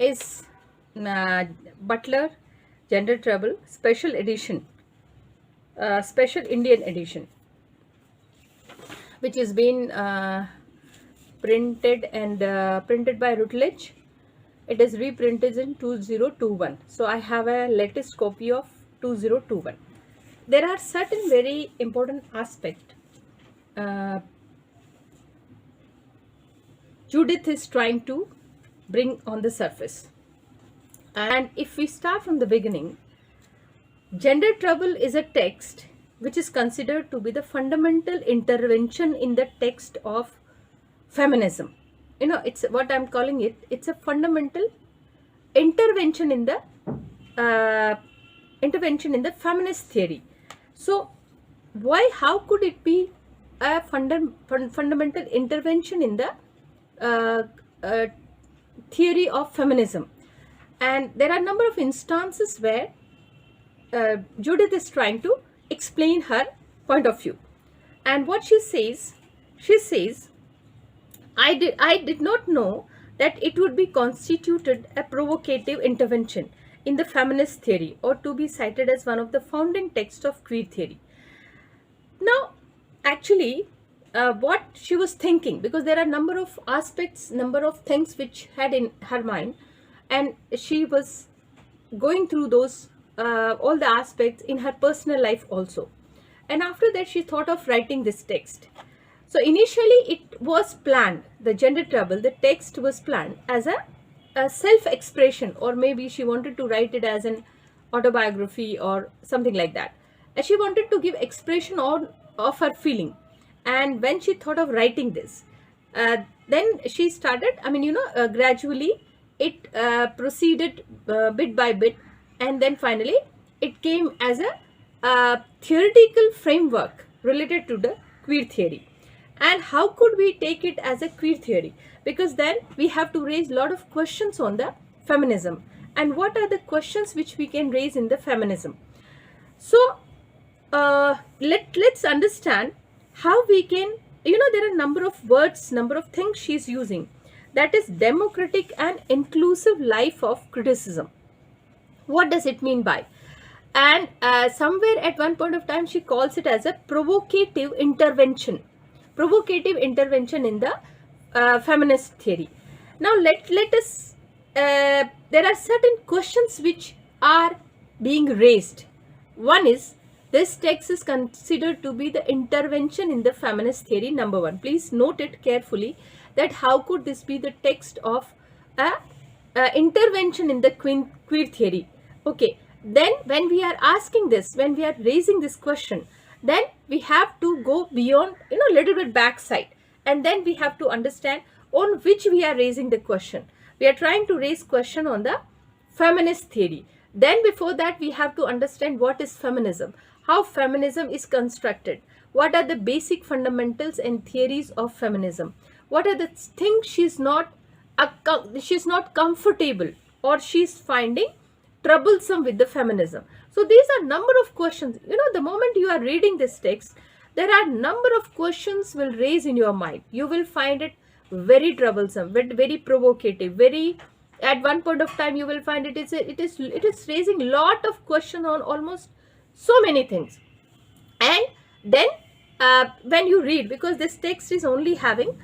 is Butler Gender Trouble Special Edition, Special Indian Edition, which has been printed by Routledge. It is reprinted in 2021. So I have a latest copy of 2021. There are certain very important aspects Judith is trying to bring on the surface. And if we start from the beginning, Gender Trouble is a text which is considered to be the fundamental intervention in the text of feminism. It's what I'm calling it. It's a fundamental intervention in the feminist theory. So, how could it be a fundamental intervention in the theory of feminism? And there are a number of instances where Judith is trying to explain her point of view. And what she says, I did not know that it would be constituted a provocative intervention in the feminist theory or to be cited as one of the founding texts of queer theory. Now, actually, what she was thinking, because there are a number of aspects, number of things which had in her mind, and she was going through those all the aspects in her personal life also. And after that, she thought of writing this text. So initially, it was planned, the Gender Trouble, the text was planned as a self-expression, or maybe she wanted to write it as an autobiography or something like that. And she wanted to give expression of her feeling. And when she thought of writing this, then she started, gradually it proceeded bit by bit, and then finally it came as a theoretical framework related to the queer theory. And how could we take it as a queer theory? Because then we have to raise a lot of questions on the feminism. And what are the questions which we can raise in the feminism? So let's understand how we can, there are a number of words, number of things she's using. That is democratic and inclusive life of criticism. What does it mean by? And somewhere at one point of time, she calls it as a provocative intervention in the feminist theory. Now let us, there are certain questions which are being raised. One is, this text is considered to be the intervention in the feminist theory, number one. Please note it carefully, that how could this be the text of intervention in the queer theory? Okay, then when we are asking this, when we are raising this question, then we have to go beyond, a little bit backside, and then we have to understand on which we are raising the question. We are trying to raise question on the feminist theory. Then before that, we have to understand what is feminism, how feminism is constructed, what are the basic fundamentals and theories of feminism, what are the things she's not comfortable or she's finding troublesome with the feminism. So these are number of questions. The moment you are reading this text, there are number of questions will raise in your mind. You will find it very troublesome, very provocative, very, at one point of time you will find it is raising lot of questions on almost so many things. And then when you read, because this text is only having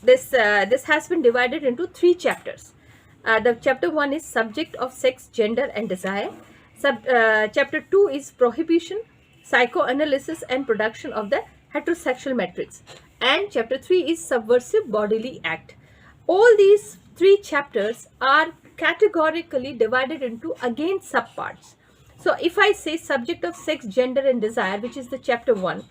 this has been divided into 3 chapters. The chapter 1 is subject of sex, gender and desire. Chapter 2 is prohibition, psychoanalysis and production of the heterosexual matrix. And chapter 3 is subversive bodily act. All these 3 chapters are categorically divided into again subparts. So if I say subject of sex, gender and desire, which is the chapter 1,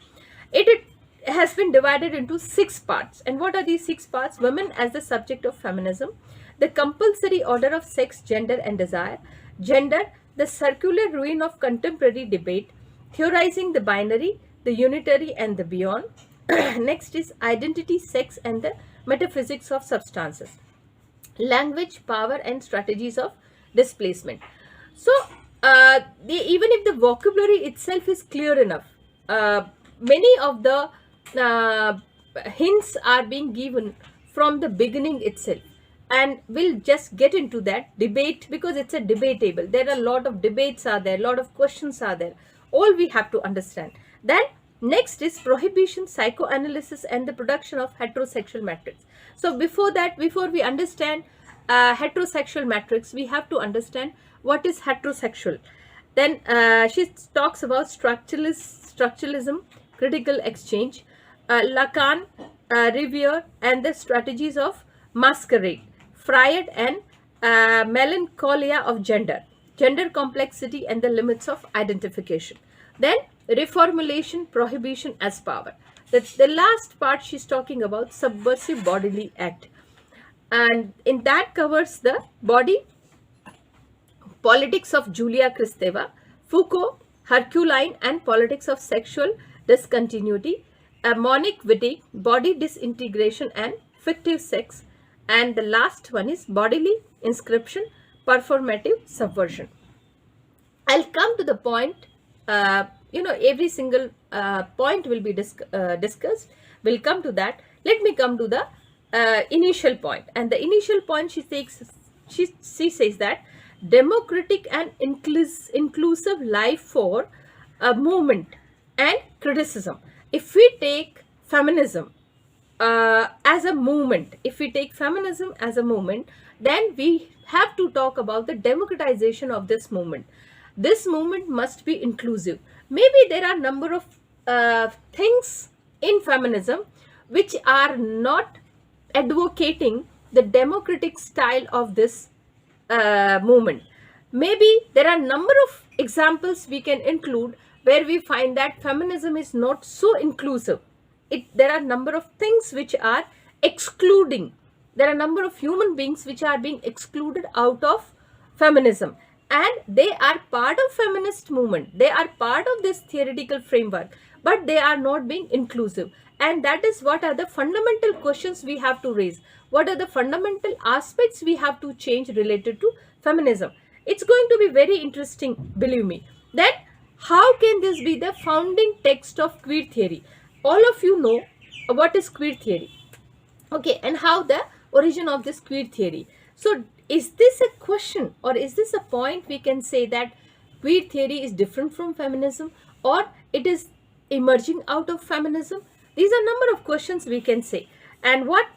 it has been divided into 6 parts. And what are these 6 parts? Women as the subject of feminism, the compulsory order of sex, gender and desire, gender, the circular ruin of contemporary debate, theorizing the binary, the unitary and the beyond. Next is identity, sex and the metaphysics of substances, language, power and strategies of displacement. So even if the vocabulary itself is clear enough, many of the hints are being given from the beginning itself. and we'll just get into that debate because it's a debatable. There are a lot of debates are there, a lot of questions are there. All we have to understand. Then next is prohibition, psychoanalysis, and the production of heterosexual matrix. So before that, before we understand heterosexual matrix, we have to understand what is heterosexual. Then she talks about structuralism, critical exchange, Lacan, Riviere, and the strategies of masquerade, Freud, and melancholia of gender, gender complexity, and the limits of identification. Then reformulation, prohibition as power. The last part she's talking about subversive bodily act, and in that covers the body, politics of Julia Kristeva, Foucault, Herculine, and politics of sexual discontinuity, Monique Wittig, body disintegration and fictive sex, and the last one is bodily inscription, performative subversion. I'll come to the point, every single point will be discussed. We'll come to that. Let me come to the initial point. And the initial point she says that democratic and inclusive life for a movement and criticism. If we take feminism as a movement, then we have to talk about the democratization of this movement. This movement must be inclusive. Maybe there are a number of things in feminism which are not advocating the democratic style of this movement. Maybe there are a number of examples we can include where we find that feminism is not so inclusive. There are a number of things which are excluding. There are a number of human beings which are being excluded out of feminism, and they are part of feminist movement. They are part of this theoretical framework, but they are not being inclusive. And that is what are the fundamental questions we have to raise. What are the fundamental aspects we have to change related to feminism? It's going to be very interesting, believe me. Then how can this be the founding text of queer theory? All of you know what is queer theory, okay, and how the origin of this queer theory. So is this a question, or is this a point we can say that queer theory is different from feminism, or it is emerging out of feminism? These are number of questions we can say. And what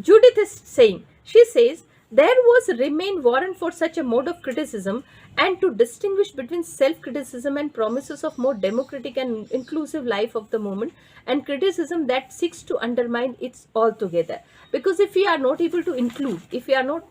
Judith is saying, she says, there was remain warrant for such a mode of criticism, and to distinguish between self-criticism and promises of more democratic and inclusive life of the moment, and criticism that seeks to undermine it altogether. Because if we are not able to include, if we are not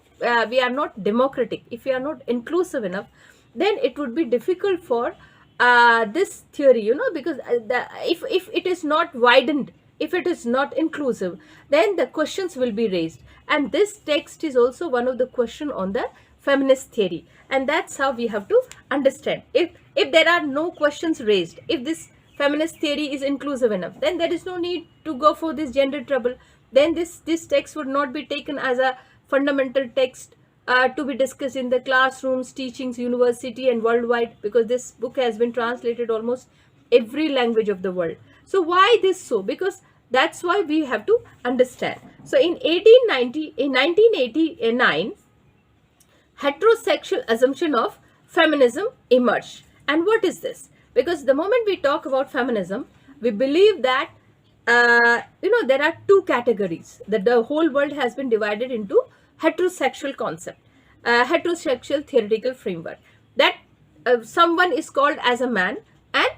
democratic, if we are not inclusive enough, then it would be difficult for this theory, because if it is not widened, if it is not inclusive, then the questions will be raised. And this text is also one of the question on the feminist theory, and that's how we have to understand. If there are no questions raised, if this feminist theory is inclusive enough, then there is no need to go for this gender trouble. Then this text would not be taken as a fundamental text to be discussed in the classrooms, teachings, university, and worldwide, because this book has been translated almost every language of the world. So why this so? Because that's why we have to understand. So in 1989, heterosexual assumption of feminism emerged. And what is this? Because the moment we talk about feminism, we believe that there are two categories, that the whole world has been divided into heterosexual concept, heterosexual theoretical framework, that someone is called as a man and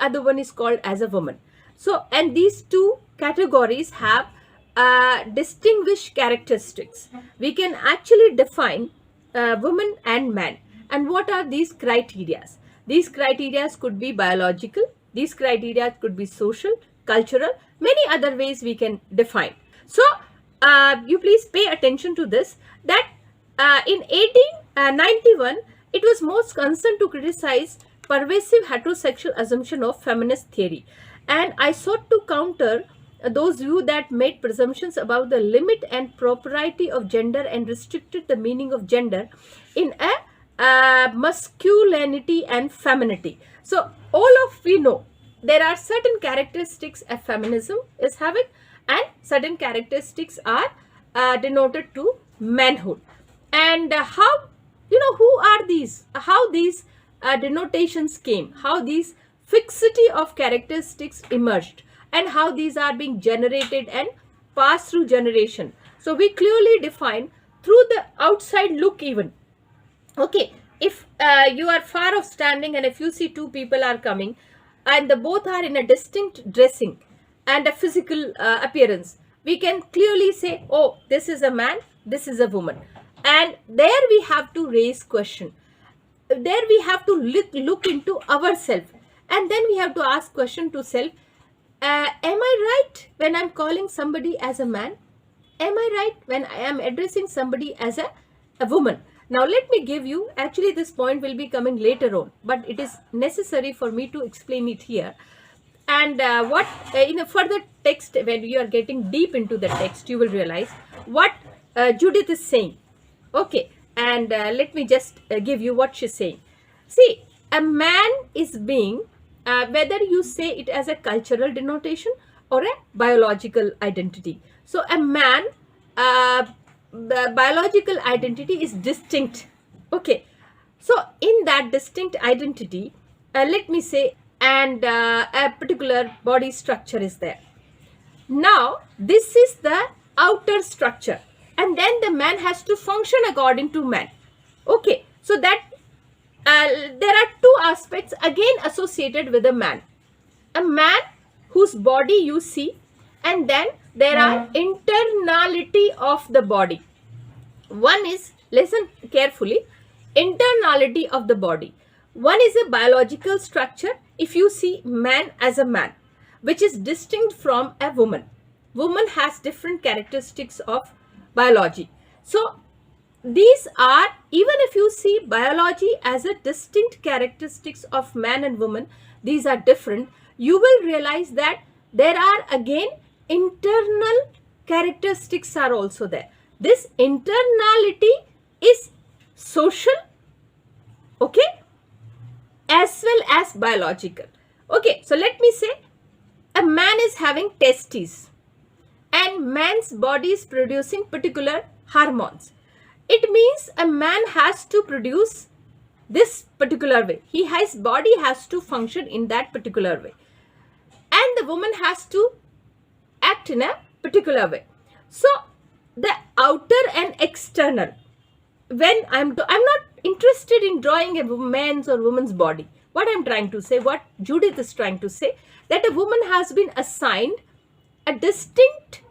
other one is called as a woman. So, and these two categories have distinguished characteristics. We can actually define woman and man. And what are these criteria? These criteria could be biological, these criteria could be social, cultural, many other ways we can define. So you please pay attention to this, that in 1891 it was most concerned to criticize pervasive heterosexual assumption of feminist theory, and I sought to counter those views that made presumptions about the limit and propriety of gender and restricted the meaning of gender in a masculinity and femininity. So all of we know there are certain characteristics a feminism is having, and certain characteristics are denoted to manhood. And how, who are these? How these denotations came? How these fixity of characteristics emerged? And how these are being generated and passed through generation? So we clearly define through the outside look even. Okay, if you are far off standing and if you see two people are coming and the both are in a distinct dressing and a physical appearance, we can clearly say, oh, this is a man, this is a woman. And there we have to raise question. There we have to look into ourselves, and then we have to ask question to self, am I right when I'm calling somebody as a man? Am I right when I am addressing somebody as a woman? Now let me give you, actually this point will be coming later on, but it is necessary for me to explain it here. And what in a further text, when you are getting deep into the text, you will realize what Judith is saying. Okay, and let me just give you what she's saying. See, a man is being, whether you say it as a cultural denotation or a biological identity. So a man, the biological identity is distinct. Okay, so in that distinct identity, let me say, and a particular body structure is there. Now this is the outer structure, and then the man has to function according to man. Okay, so that there are two aspects again associated with a man whose body you see, and then there are internality of the body. One is, listen carefully, internality of the body. One is a biological structure. If you see man as a man, which is distinct from a woman. Woman has different characteristics of biology. So these are, even if you see biology as a distinct characteristics of man and woman, these are different. You will realize that there are again internal characteristics are also there. This internality is social, okay, as well as biological. Okay, so let me say a man is having testes and man's body is producing particular hormones. It means a man has to produce this particular way. His body has to function in that particular way. And the woman has to act in a particular way. So the outer and external, when I'm not interested in drawing a man's or woman's body. What I'm trying to say, what Judith is trying to say, that a woman has been assigned a distinct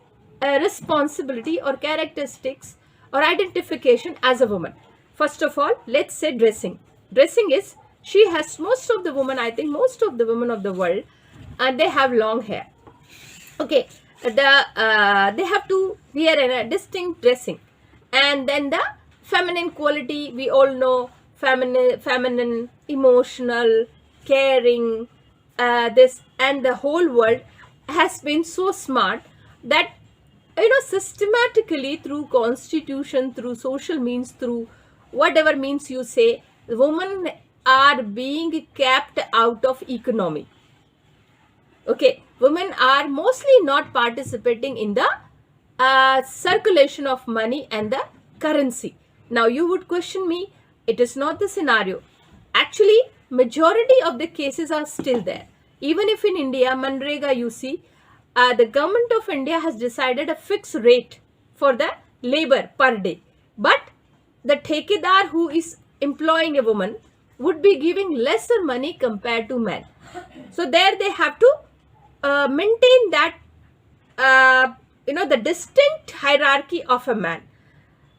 responsibility or characteristics or identification as a woman. First of all, let's say dressing. Dressing is, she has, most of the women, I think most of the women of the world, and they have long hair. Okay, they have to wear a distinct dressing. And then the feminine quality, we all know, feminine, emotional, caring, this, and the whole world has been so smart that, systematically through constitution, through social means, through whatever means you say, women are being kept out of economy. Okay, women are mostly not participating in the circulation of money and the currency. Now you would question me, it is not the scenario. Actually, majority of the cases are still there. Even if in India, Manrega, you see, the government of India has decided a fixed rate for the labor per day. But the thekedar who is employing a woman would be giving lesser money compared to men. So there they have to maintain that, the distinct hierarchy of a man.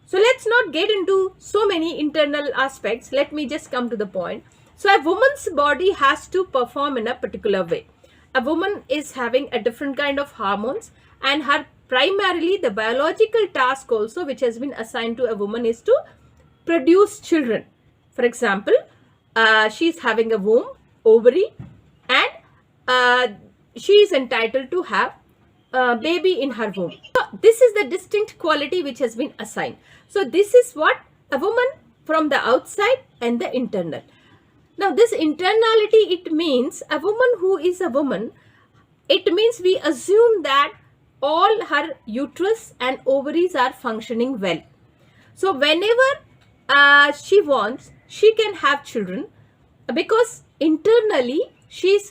So let's not get into so many internal aspects. Let me just come to the point. So a woman's body has to perform in a particular way. A woman is having a different kind of hormones, and her primarily the biological task also which has been assigned to a woman is to produce children. For example, she is having a womb, ovary, and she is entitled to have a baby in her womb. So this is the distinct quality which has been assigned. So this is what a woman from the outside and the internal. Now this internality, it means a woman who is a woman, it means we assume that all her uterus and ovaries are functioning well. So whenever she wants, she can have children because internally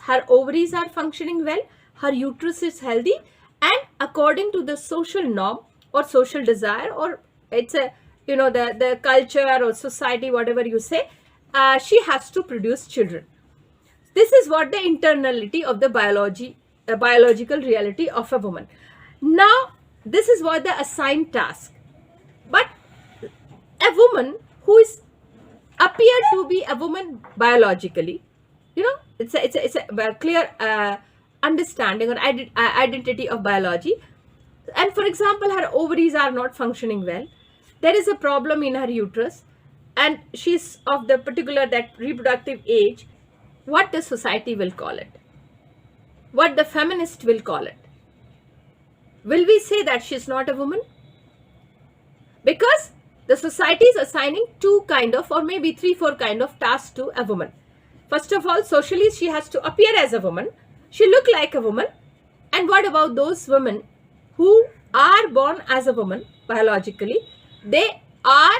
her ovaries are functioning well, her uterus is healthy, and according to the social norm or social desire, or it's a, you know, the culture or society, whatever you say, she has to produce children. This is what the internality of the biological reality of a woman. Now, this is what the assigned task. But a woman who is appear to be a woman biologically, you know, it's a clear understanding or identity of biology. And for example, her ovaries are not functioning well. There is a problem in her uterus, and she's of the particular that reproductive age. What the society will call it, what the feminist will call it. Will we say that she's not a woman? Because the society is assigning two kind of, or maybe 3-4 kind of tasks to a woman. First of all, socially, she has to appear as a woman. She look like a woman. And what about those women who are born as a woman biologically? They are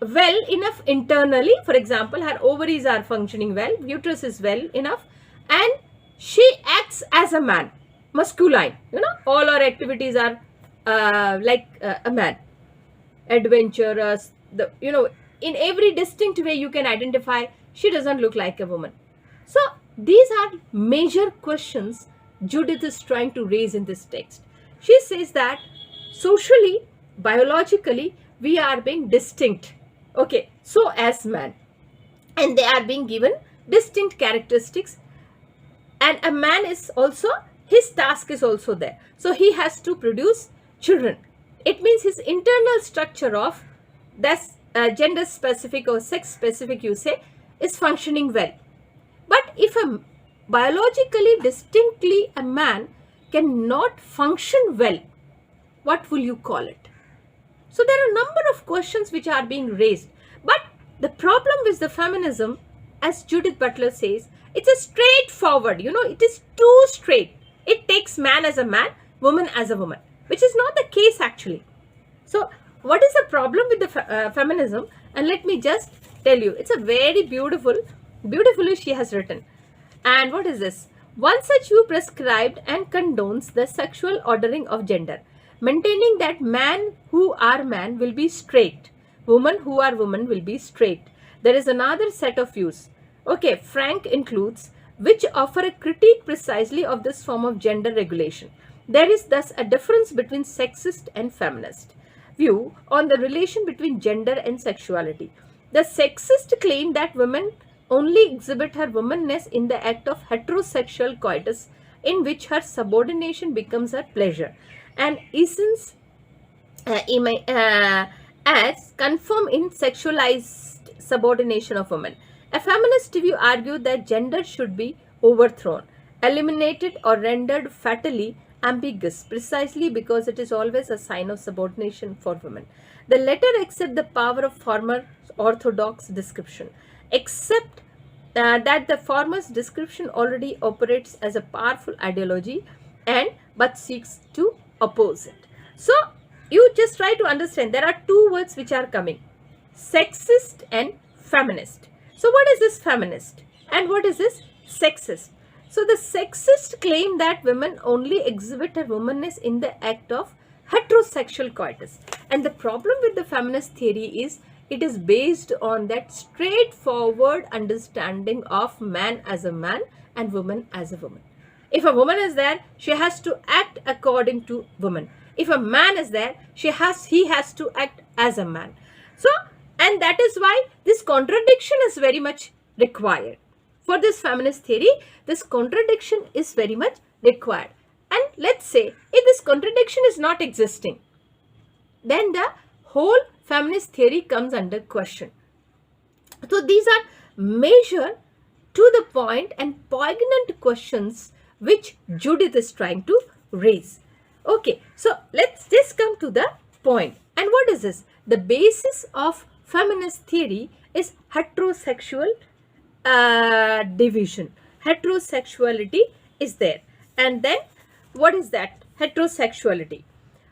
well enough internally. For example, her ovaries are functioning well, uterus is well enough, and she acts as a man, masculine. You know, all our activities are like a man, adventurous. You know, in every distinct way you can identify. She doesn't look like a woman. So these are major questions Judith is trying to raise in this text. She says that socially, biologically, we are being distinct. Okay, so as man, and they are being given distinct characteristics, and a man is also, his task is also there. So he has to produce children. It means his internal structure of this gender specific or sex specific, you say, is functioning well. But if a biologically distinctly a man cannot function well, what will you call it? So there are a number of questions which are being raised. But the problem with the feminism, as Judith Butler says, it's a straightforward, you know, it is too straight. It takes man as a man, woman as a woman, which is not the case actually. So what is the problem with the feminism? And let me just tell you, it's a very beautifully she has written. And what is this? One such view prescribed and condones the sexual ordering of gender, maintaining that man who are man will be straight, women who are women will be straight. There is another set of views. Okay, Frank includes, which offer a critique precisely of this form of gender regulation. There is thus a difference between sexist and feminist view on the relation between gender and sexuality. The sexist claim that women only exhibit her womanness in the act of heterosexual coitus, in which her subordination becomes her pleasure, and essence as confirmed in sexualized subordination of women. A feminist view argued that gender should be overthrown, eliminated, or rendered fatally ambiguous, precisely because it is always a sign of subordination for women. The latter accept the power of former orthodox description, except that the former's description already operates as a powerful ideology and but seeks to oppose it. So you just try to understand, there are two words which are coming, sexist and feminist. So what is this feminist and what is this sexist? So the sexist claim that women only exhibit their womanness in the act of heterosexual coitus. And the problem with the feminist theory is it is based on that straightforward understanding of man as a man and woman as a woman. If a woman is there, she has to act according to woman. If a man is there, he has to act as a man. So, and that is why this contradiction is very much required. For this feminist theory, this contradiction is very much required. And let's say, if this contradiction is not existing, then the whole feminist theory comes under question. So these are major, to the point and poignant questions which Judith is trying to raise. Okay, so let's just come to the point. And what is this? The basis of feminist theory is heterosexual division. Heterosexuality is there. And then what is that? heterosexuality.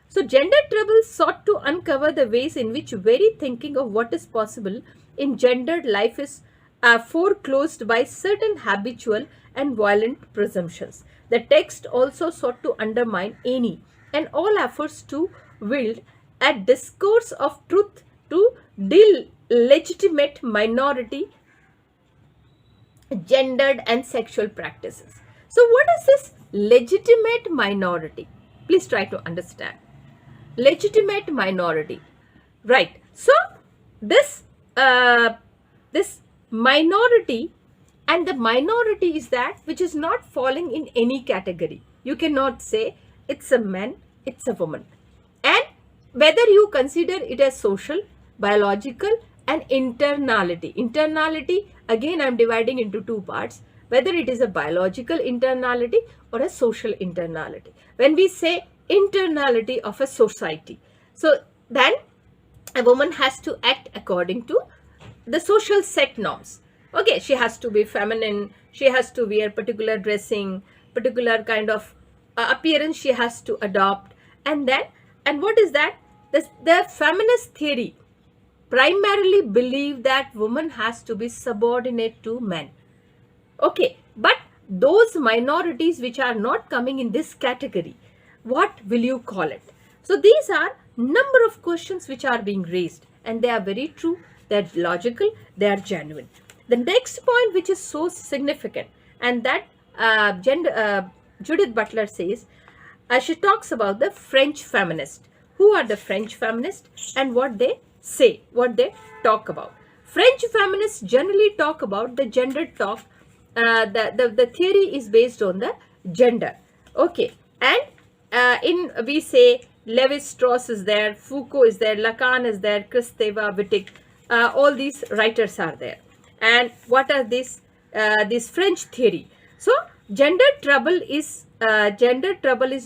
So gender trouble sought to uncover the ways in which very thinking of what is possible in gendered life is foreclosed by certain habitual and violent presumptions. The text also sought to undermine any and all efforts to wield a discourse of truth to delegitimate minority gendered and sexual practices. So what is this legitimate minority? Please try to understand. Legitimate minority, right? So this this minority, and the minority is that which is not falling in any category. You cannot say it's a man, it's a woman, and whether you consider it as social, biological, and internality, again I'm dividing into two parts, whether it is a biological internality or a social internality. When we say internality of a society, so then a woman has to act according to the social set norms. Okay, she has to be feminine, she has to wear particular dressing, particular kind of appearance she has to adopt. And what is that? The feminist theory primarily believe that woman has to be subordinate to men. Okay, but those minorities which are not coming in this category, what will you call it? So these are number of questions which are being raised, and they are very true, they are logical, they are genuine. The next point which is so significant, and that Judith Butler says, she talks about the French feminists. Who are the French feminists and what they say, what they talk about? French feminists generally talk about the gender talk. The theory is based on the gender. Okay, and we say Lévi-Strauss is there, Foucault is there, Lacan is there, Kristeva, Wittig, all these writers are there. And what are this French theory? So gender trouble is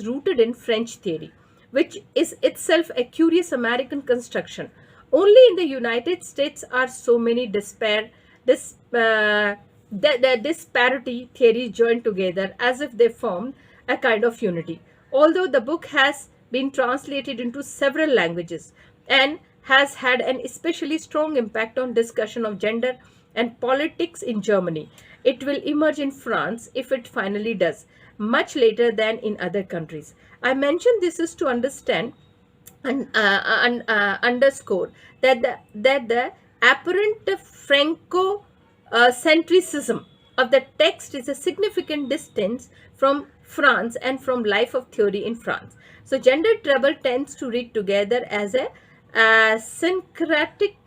rooted in French theory, which is itself a curious American construction. Only in the United States are so many disparity theories joined together as if they formed a kind of unity. Although the book has been translated into several languages and has had an especially strong impact on discussion of gender and politics in Germany, it will emerge in France, if it finally does, much later than in other countries. I mention this is to understand and underscore that the apparent Franco-centricism of the text is a significant distance from France and from life of theory in France. So gender trouble tends to read together as a syncretic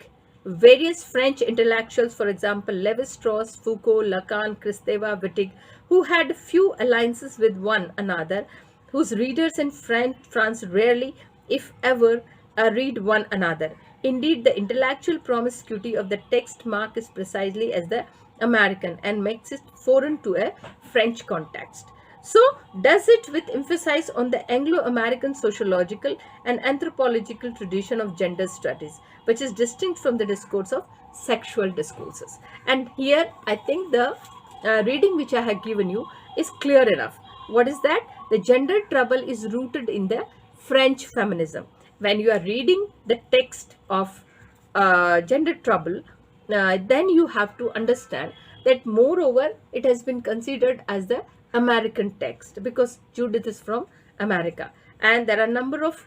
various French intellectuals, for example, Lévi-Strauss, Foucault, Lacan, Kristeva, Wittig, who had few alliances with one another, whose readers in France rarely, if ever, read one another. Indeed, the intellectual promiscuity of the text mark is precisely as the American and makes it foreign to a French context. So, does it with emphasis on the Anglo-American sociological and anthropological tradition of gender studies, which is distinct from the discourse of sexual discourses. And here, I think the reading which I have given you is clear enough. What is that? The gender trouble is rooted in the French feminism. When you are reading the text of gender trouble, then you have to understand that moreover, it has been considered as the American text because Judith is from America, and there are number of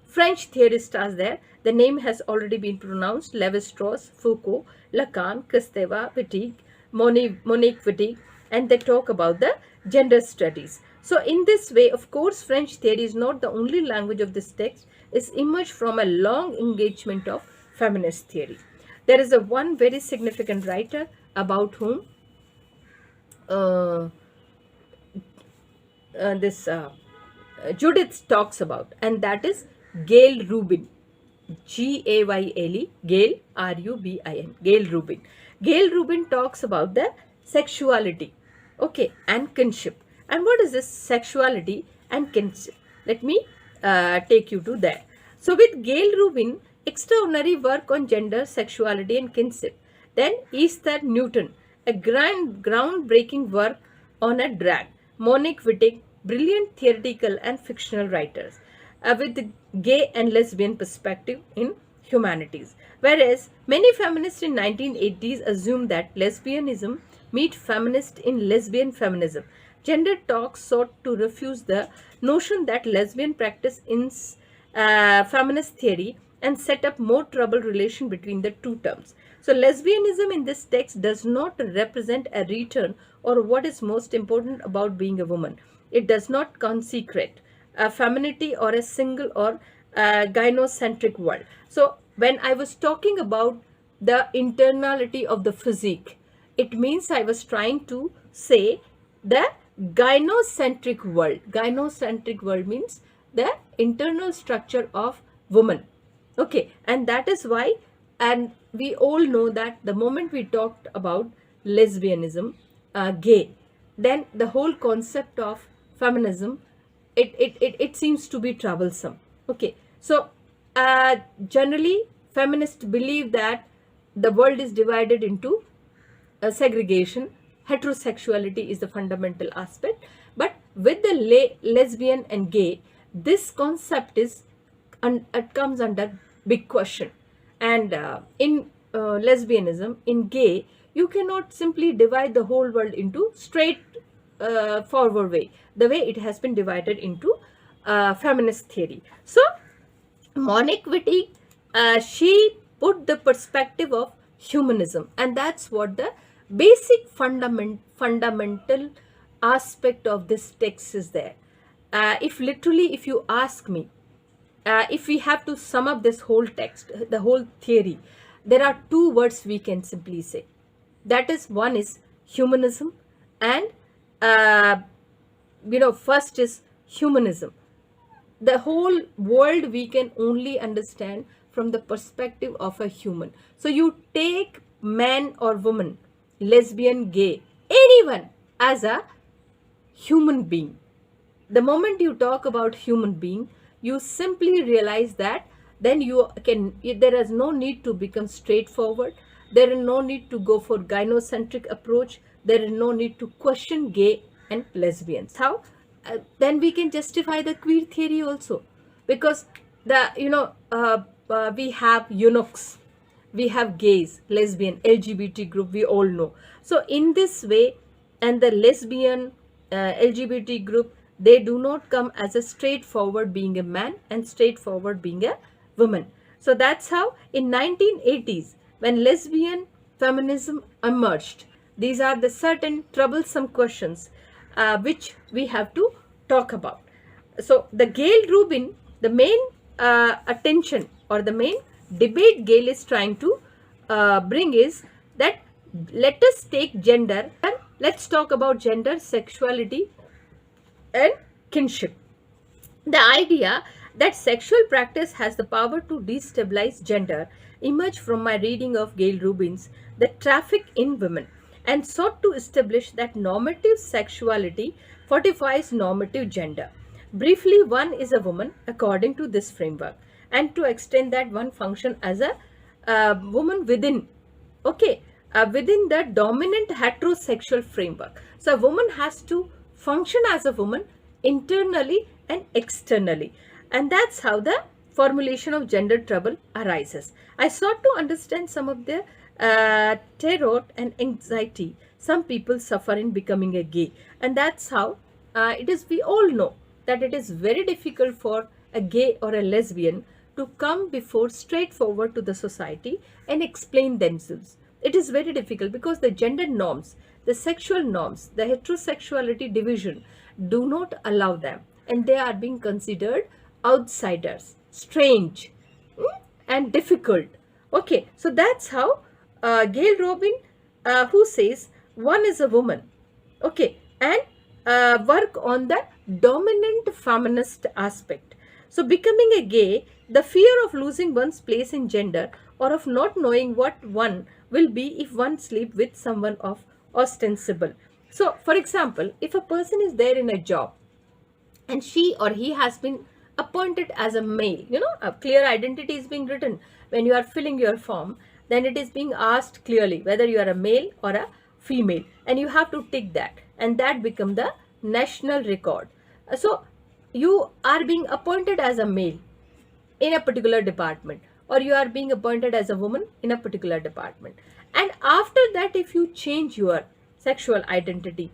French theorists are there. The name has already been pronounced: Lévi-Strauss, Foucault, Lacan, Kristeva, Wittig, Monique Wittig, and they talk about the gender studies. So in this way, of course, French theory is not the only language of this text. It's emerged from a long engagement of feminist theory. There is one very significant writer about whom Judith talks about, and that is Gayle Rubin. G-A-Y-L-E, Gayle, R-U-B-I-N, Gayle Rubin. Gayle Rubin talks about the sexuality, okay, and kinship. And what is this sexuality and kinship? Let me take you to that. So with Gayle Rubin, extraordinary work on gender, sexuality and kinship. Then Esther Newton, a groundbreaking work on a drag. Monique Wittig, brilliant theoretical and fictional writers with the gay and lesbian perspective in humanities. Whereas many feminists in 1980s assumed that lesbianism meet feminist in lesbian feminism. Gender talks sought to refuse the notion that lesbian practice in feminist theory and set up more troubled relation between the two terms. So lesbianism in this text does not represent a return or what is most important about being a woman. It does not consecrate a femininity or a single or gynocentric world. So when I was talking about the internality of the physique, it means I was trying to say the gynocentric world. Gynocentric world means the internal structure of woman. Okay, and that is why, and we all know that the moment we talked about lesbianism, gay, then the whole concept of feminism, it seems to be troublesome. Okay, so generally feminists believe that the world is divided into segregation. Heterosexuality is the fundamental aspect, but with the lesbian and gay, this concept is it comes under big question. And in lesbianism, in gay, you cannot simply divide the whole world into straight forward way, the way it has been divided into feminist theory. So Monique Wittig, she put the perspective of humanism, and that's what the basic fundamental aspect of this text is there. If you ask me, if we have to sum up this whole text, the whole theory, there are two words we can simply say. That is, one is humanism, and first is humanism. The whole world we can only understand from the perspective of a human. So you take man or woman, lesbian, gay, anyone as a human being. The moment you talk about human being, you simply realize that then there is no need to become straightforward. There is no need to go for gynocentric approach. There is no need to question gay and lesbians. How? Then we can justify the queer theory also, because we have eunuchs, we have gays, lesbian, LGBT group, we all know. So in this way, and the lesbian LGBT group, they do not come as a straightforward being a man and straightforward being a woman. So that's how in 1980s, when lesbian feminism emerged, these are the certain troublesome questions which we have to talk about. So the Gayle Rubin, the main attention or the main debate Gayle is trying to bring is that let us take gender and let's talk about gender, sexuality and kinship. The idea that sexual practice has the power to destabilize gender emerged from my reading of Gayle Rubin's The Traffic in Women, and sought to establish that normative sexuality fortifies normative gender. Briefly, one is a woman according to this framework, and to extend that one function as a woman within, within the dominant heterosexual framework. So a woman has to function as a woman internally and externally, and that's how the formulation of gender trouble arises. I sought to understand some of the terror and anxiety some people suffer in becoming a gay, and that's how it is. We all know that it is very difficult for a gay or a lesbian to come before straightforward to the society and explain themselves. It is very difficult because the gender norms, the sexual norms, the heterosexuality division do not allow them, and they are being considered outsiders, strange, and difficult. Okay, so that's how Gayle Rubin, who says one is a woman, okay, and work on the dominant feminist aspect. So becoming a gay, the fear of losing one's place in gender or of not knowing what one will be if one sleep with someone of ostensible. So for example, if a person is there in a job and she or he has been appointed as a male, a clear identity is being written when you are filling your form, then it is being asked clearly whether you are a male or a female, and you have to tick that, and that become the national record. So you are being appointed as a male in a particular department, or you are being appointed as a woman in a particular department, and after that if you change your sexual identity,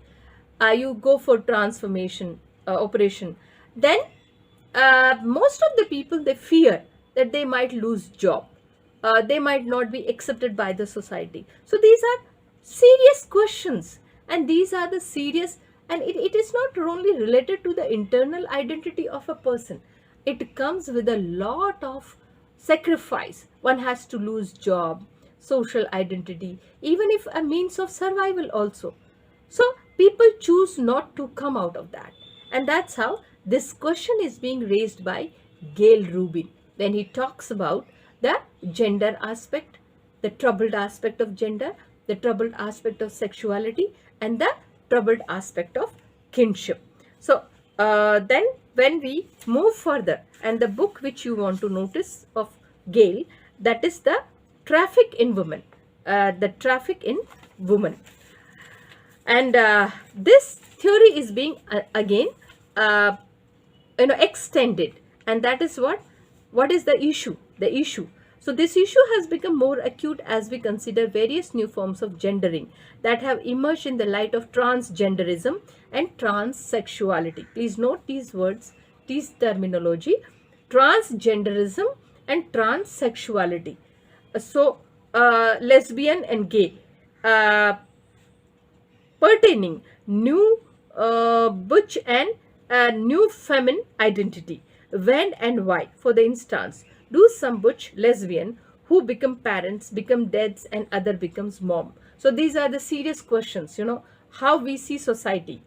you go for transformation operation, then most of the people, they fear that they might lose job, they might not be accepted by the society. So these are serious questions, and these are the serious, and it is not only related to the internal identity of a person, it comes with a lot of sacrifice. One has to lose job, social identity, even if a means of survival also. So people choose not to come out of that. And that's how this question is being raised by Gail Rubin when he talks about the gender aspect, the troubled aspect of gender, the troubled aspect of sexuality, and the troubled aspect of kinship. So then when we move further, and the book which you want to notice of Gail, that is the Traffic in Women, the Traffic in Women. And this theory is being again extended, and that is what is the issue. So this issue has become more acute as we consider various new forms of gendering that have emerged in the light of transgenderism and transsexuality. Please note these words, these terminology: transgenderism and transsexuality. So lesbian and gay, pertaining new butch and new feminine identity. When and why? For the instance, do some butch lesbian who become parents become dads and other becomes mom? So these are the serious questions, how we see society.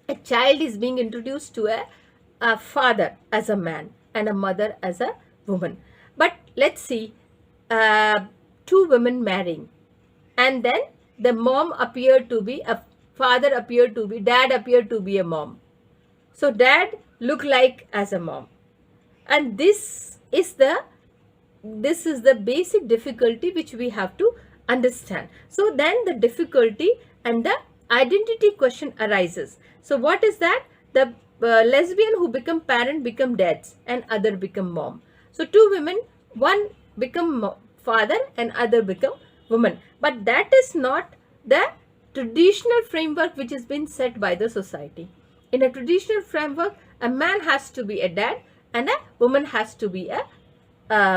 A child is being introduced to a father as a man and a mother as a woman. But let's see, two women marrying, and then the mom appeared to be a father, appeared to be dad, appeared to be a mom. So dad look like as a mom, and this is the basic difficulty which we have to understand. So then the difficulty and the identity question arises. So what is that? The lesbian who become parent become dads and other become mom. So two women, one become father and other become woman. But that is not the traditional framework which has been set by the society. In a traditional framework, a man has to be a dad and a woman has to be a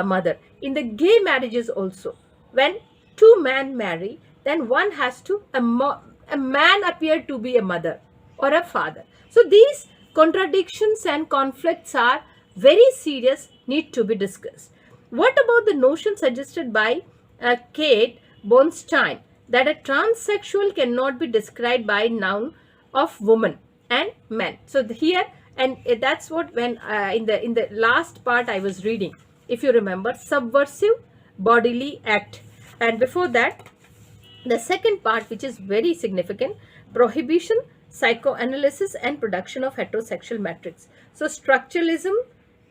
mother. In the gay marriages also, when two men marry, then one has to, a man appear to be a mother or a father. So these contradictions and conflicts are very serious, need to be discussed. What about the notion suggested by Kate Bornstein that a transsexual cannot be described by noun of woman and man? So here, and that's what when in the last part I was reading, if you remember, subversive bodily act, and before that the second part, which is very significant, prohibition, psychoanalysis and production of heterosexual matrix. So structuralism,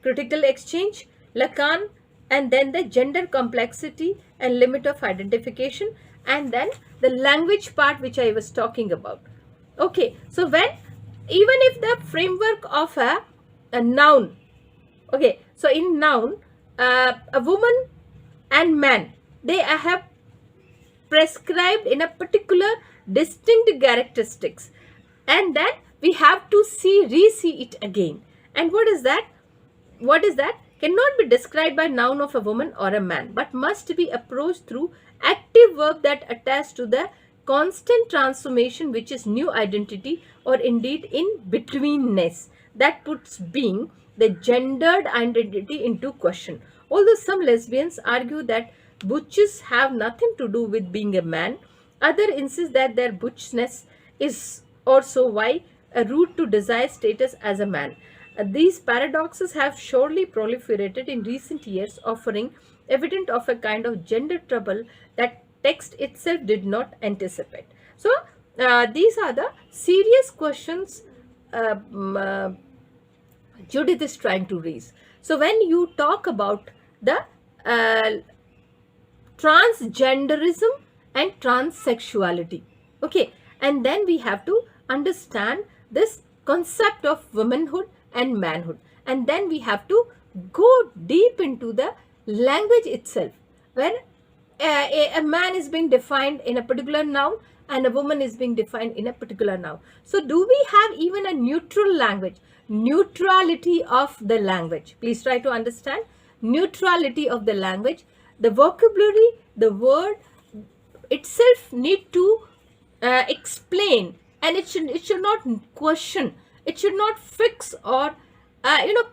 critical exchange, Lacan, and then the gender complexity and limit of identification, and then the language part which I was talking about. Okay, so when even if the framework of a noun, okay, so in noun, a woman and man, they have prescribed in a particular distinct characteristics, and then we have to re-see it again. And what is that? Cannot be described by noun of a woman or a man, but must be approached through active work that attests to the constant transformation which is new identity, or indeed in betweenness that puts being, the gendered identity, into question. Although some lesbians argue that butches have nothing to do with being a man, others insist that their butchness is also why a route to desire status as a man. These paradoxes have surely proliferated in recent years, offering evidence of a kind of gender trouble that text itself did not anticipate. So these are the serious questions Judith is trying to raise. So when you talk about the transgenderism and transsexuality, okay, and then we have to understand this concept of womanhood and manhood. And then we have to go deep into the language itself, where a man is being defined in a particular noun and a woman is being defined in a particular noun. So do we have even a neutral language? Neutrality of the language. Please try to understand. Neutrality of the language. The vocabulary, the word itself need to explain, and it should not question, it should not fix or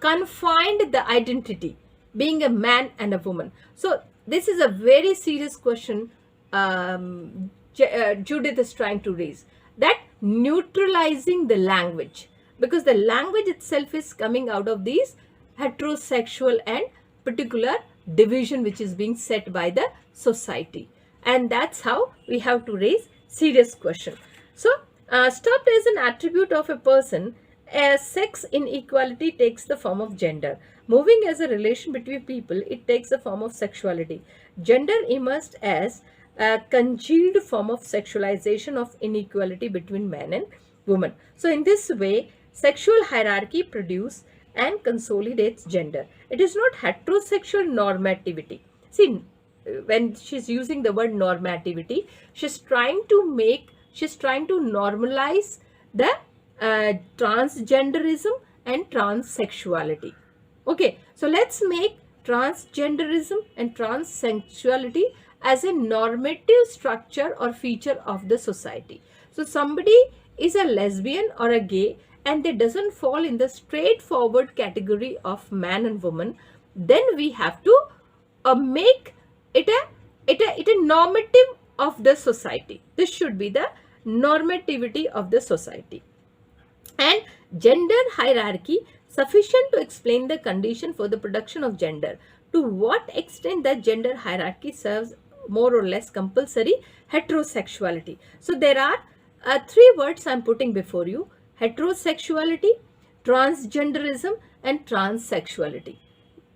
confine the identity being a man and a woman. So this is a very serious question Judith is trying to raise, that neutralizing the language, because the language itself is coming out of these heterosexual and particular division which is being set by the society. And that's how we have to raise serious question. So stopped as an attribute of a person, as sex inequality takes the form of gender. Moving as a relation between people, it takes the form of sexuality. Gender emerged as a congealed form of sexualization of inequality between man and woman. So in this way, sexual hierarchy produces and consolidates gender. It is not heterosexual normativity. See, when she's using the word normativity, she's trying to normalize the transgenderism and transsexuality. Okay, so let's make transgenderism and transsexuality as a normative structure or feature of the society. So somebody is a lesbian or a gay and they doesn't fall in the straightforward category of man and woman, then we have to make it a normative of the society. This should be the normativity of the society. And gender hierarchy sufficient to explain the condition for the production of gender. To what extent that gender hierarchy serves more or less compulsory heterosexuality. So there are three words I'm putting before you: heterosexuality, transgenderism and transsexuality.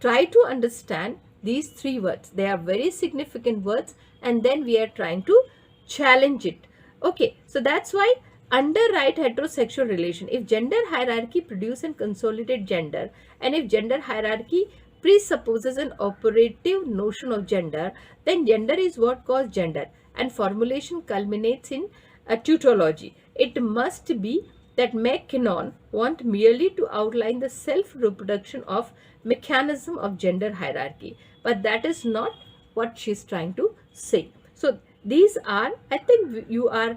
Try to understand these three words. They are very significant words, and then we are trying to challenge it. Okay, so that's why underwrite heterosexual relation. If gender hierarchy produce and consolidate gender, and if gender hierarchy presupposes an operative notion of gender, then gender is what causes gender, and formulation culminates in a tautology. It must be that McKinnon want merely to outline the self-reproduction of mechanism of gender hierarchy, but that is not what she's trying to say. So these are, I think you are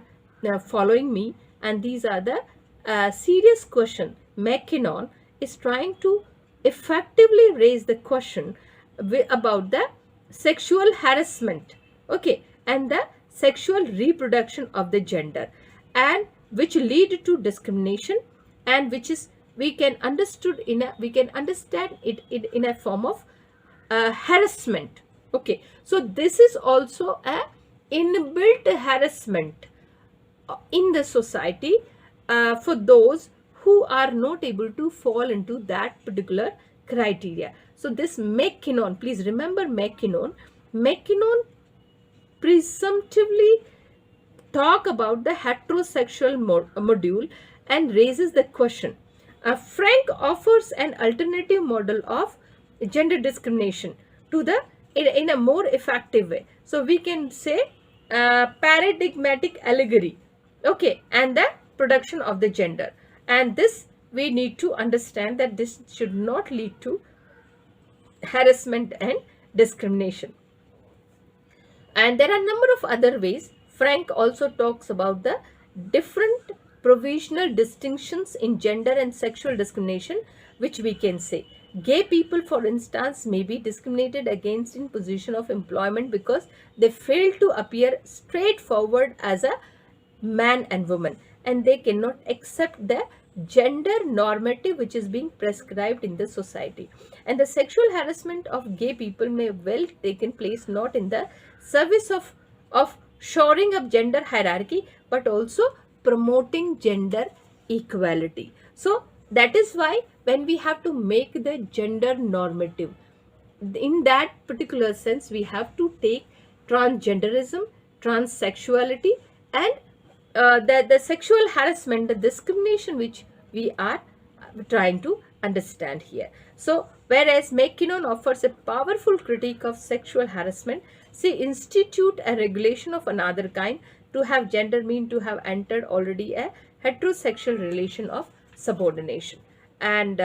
following me, and these are the serious question. McKinnon is trying to effectively raise the question about the sexual harassment, okay, and the sexual reproduction of the gender, and which lead to discrimination, and which is we can understand it in a form of harassment. Okay, so this is also a inbuilt harassment in the society for those who are not able to fall into that particular criteria. So this McKinnon, please remember McKinnon presumptively talk about the heterosexual module and raises the question. Frank offers an alternative model of gender discrimination to the in a more effective way. So we can say paradigmatic allegory, okay, and the production of the gender. And this we need to understand that this should not lead to harassment and discrimination. And there are a number of other ways. Frank also talks about the different provisional distinctions in gender and sexual discrimination, which we can say. Gay people, for instance, may be discriminated against in position of employment because they fail to appear straightforward as a man and woman, and they cannot accept the gender normative which is being prescribed in the society. And the sexual harassment of gay people may well taken place not in the service of shoring up gender hierarchy, but also promoting gender equality. So that is why when we have to make the gender normative, in that particular sense we have to take transgenderism, transsexuality and the sexual harassment, the discrimination which we are trying to understand here. So, whereas McKinnon offers a powerful critique of sexual harassment, she institute a regulation of another kind. To have gender mean to have entered already a heterosexual relation of subordination. And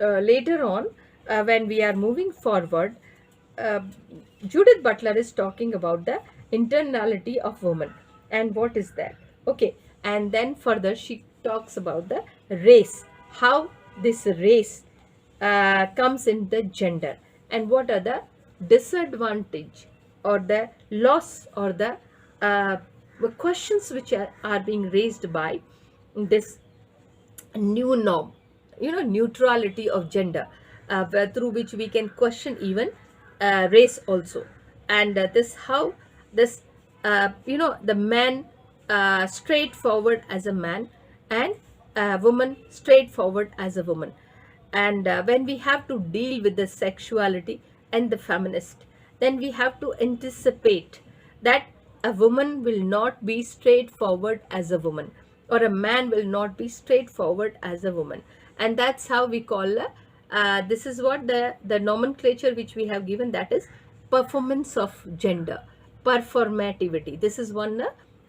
later on, when we are moving forward, uh, Judith Butler is talking about the internality of woman and what is that. Okay, and then further she talks about the race, how this race comes in the gender, and what are the disadvantage or the loss or the questions which are being raised by this new norm, neutrality of gender, through which we can question even race also. And this how this the man straightforward as a man, and woman straightforward as a woman. And when we have to deal with the sexuality and the feminist, then we have to anticipate that a woman will not be straightforward as a woman, or a man will not be straightforward as a woman. And that's how we call this is what the nomenclature which we have given, that is performance of gender, performativity. This is one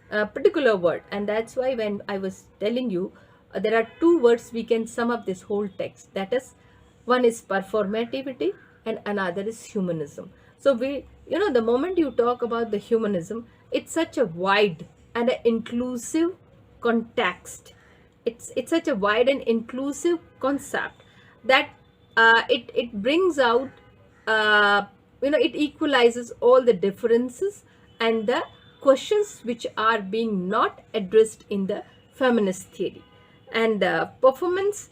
particular word, and that's why when I was telling you, there are two words we can sum up this whole text, that is, one is performativity and another is humanism. So we, the moment you talk about the humanism, it's such a wide and an inclusive context. It's such a wide and inclusive concept that it brings out, it equalizes all the differences and the questions which are being not addressed in the feminist theory. And performance,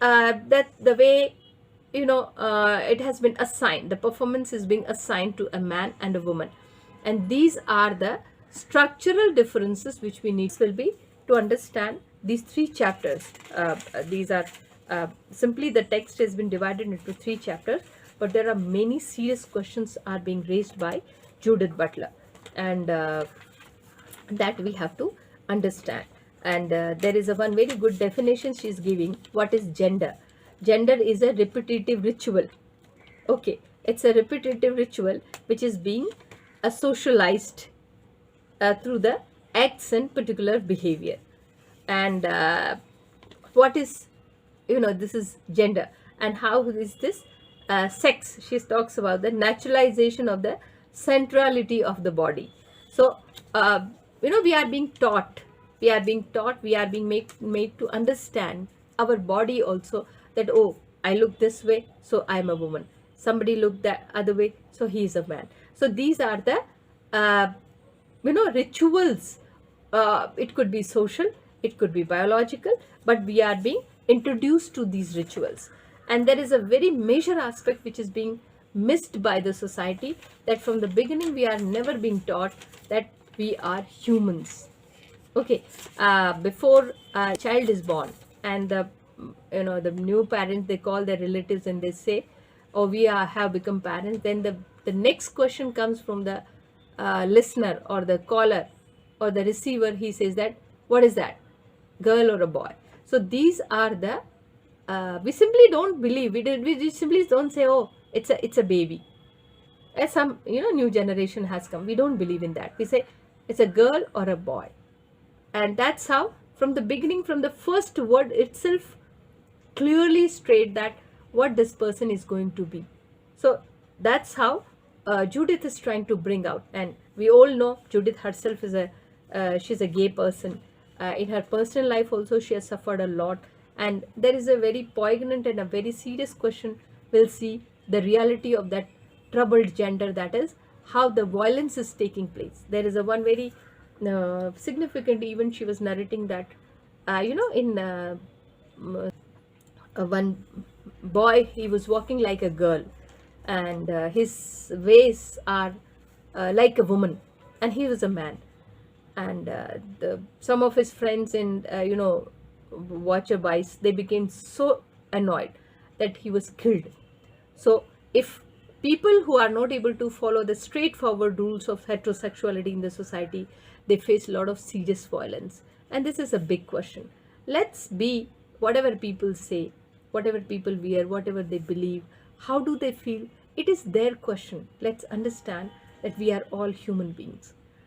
that the way it has been assigned, the performance is being assigned to a man and a woman, and these are the structural differences which we need will be to understand these three chapters. These are simply, the text has been divided into three chapters, but there are many serious questions are being raised by Judith Butler, and that we have to understand. And there is a one very good definition she is giving. What is gender? Gender is a repetitive ritual. Okay, it's a repetitive ritual which is being socialized through the acts and particular behavior. And what is, this is gender, and how is this sex? She talks about the naturalization of the centrality of the body. So we are being taught, we are being made to understand our body also, that, oh, I look this way, so I'm a woman. Somebody look that other way, so he is a man. So these are the rituals. It could be social, it could be biological, but we are being introduced to these rituals. And there is a very major aspect which is being missed by the society, that from the beginning we are never being taught that we are humans. Okay, before a child is born, and the new parents, they call their relatives and they say, oh, we have become parents. Then the next question comes from the listener or the caller or the receiver. He says that, what is that, girl or a boy? So these are the we simply don't believe, we simply don't say, oh, it's a baby. As some new generation has come, we don't believe in that. We say it's a girl or a boy. And that's how, from the beginning, from the first word itself, clearly state that what this person is going to be. So that's how Judith is trying to bring out. And we all know Judith herself is she's a gay person. In her personal life also, she has suffered a lot. And there is a very poignant and a very serious question. We'll see the reality of that troubled gender, that is how the violence is taking place. There is a one very significant event she was narrating, that in one boy, he was walking like a girl, and his ways are like a woman, and he was a man. And some of his friends and watcher boys, they became so annoyed that he was killed. So if people who are not able to follow the straightforward rules of heterosexuality in the society, they face a lot of serious violence. And this is a big question. Let's be whatever people say, whatever people wear, whatever they believe, how do they feel? It is their question. Let's understand that we are all human beings.